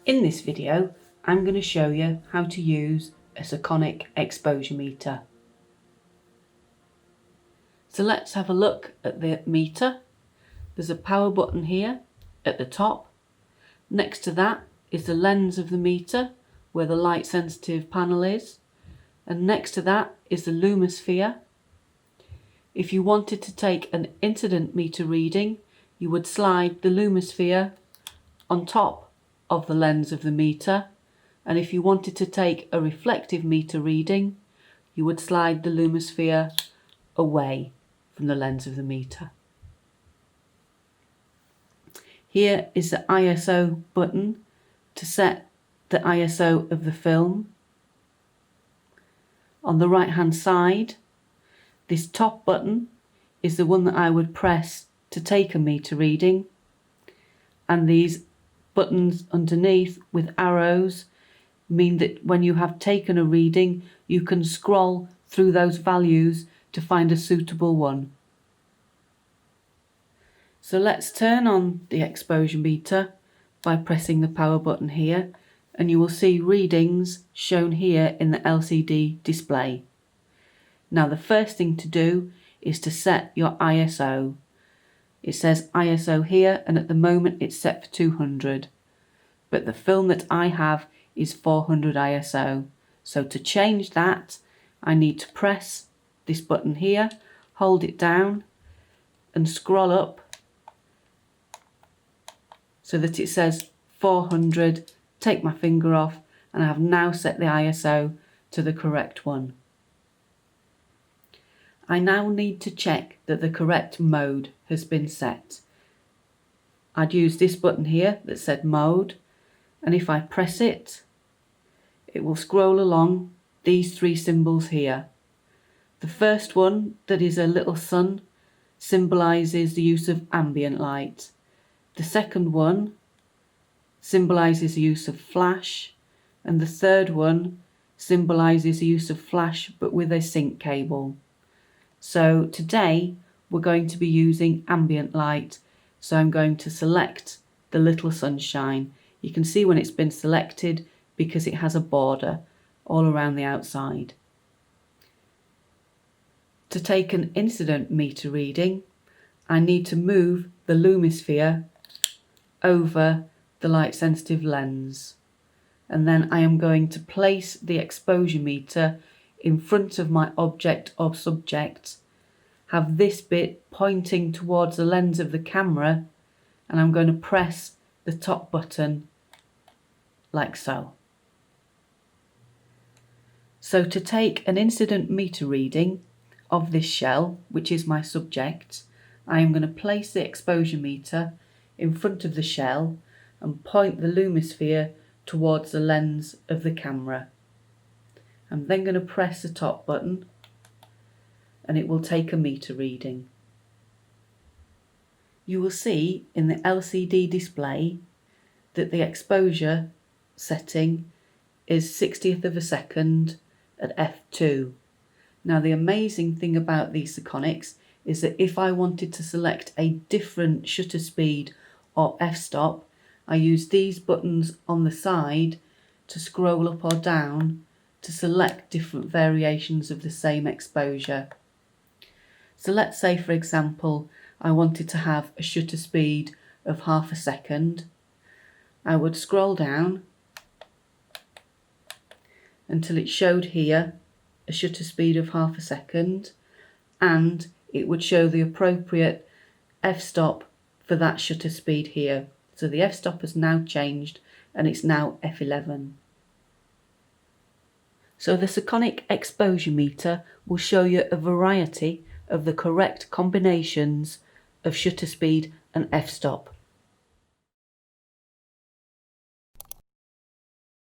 In this video, I'm going to show you how to use a sekonic exposure meter. So let's have a look at the meter. There's a power button here at the top. Next to that is the lens of the meter where the light sensitive panel is. And next to that is the lumisphere. If you wanted to take an incident meter reading, you would slide the lumisphere on top of the lens of the meter, and if you wanted to take a reflective meter reading, you would slide the lumisphere away from the lens of the meter. Here is the ISO button to set the ISO of the film. On the right hand side, this top button is the one that I would press to take a meter reading, and these buttons underneath with arrows mean that when you have taken a reading, you can scroll through those values to find a suitable one. So let's turn on the exposure meter by pressing the power button here, and you will see readings shown here in the LCD display. Now the first thing to do is to set your ISO. It says ISO here, and at the moment it's set for 200, but the film that I have is 400 ISO. So to change that, I need to press this button here, hold it down and scroll up so that it says 400, take my finger off, and I have now set the ISO to the correct one. I now need to check that the correct mode has been set. I'd use this button here that said mode, and if I press it, it will scroll along these three symbols here. The first one, that is a little sun, symbolises the use of ambient light. The second one symbolises the use of flash, and the third one symbolises the use of flash but with a sync cable. So today we're going to be using ambient light, so I'm going to select the little sunshine. You can see when it's been selected because it has a border all around the outside. To take an incident meter reading, I need to move the lumisphere over the light sensitive lens, and then I am going to place the exposure meter in front of my object or subject, have this bit pointing towards the lens of the camera, and I'm going to press the top button like so. So to take an incident meter reading of this shell, which is my subject, I am going to place the exposure meter in front of the shell and point the lumisphere towards the lens of the camera. I'm then going to press the top button and it will take a meter reading. You will see in the LCD display that the exposure setting is 60th of a second at f2. Now the amazing thing about these sekonics is that if I wanted to select a different shutter speed or f-stop, I use these buttons on the side to scroll up or down to select different variations of the same exposure. So let's say, for example, I wanted to have a shutter speed of half a second. I would scroll down until it showed here a shutter speed of half a second, and it would show the appropriate f-stop for that shutter speed here. So the f-stop has now changed and it's now f11. So the sekonic exposure meter will show you a variety of the correct combinations of shutter speed and f-stop.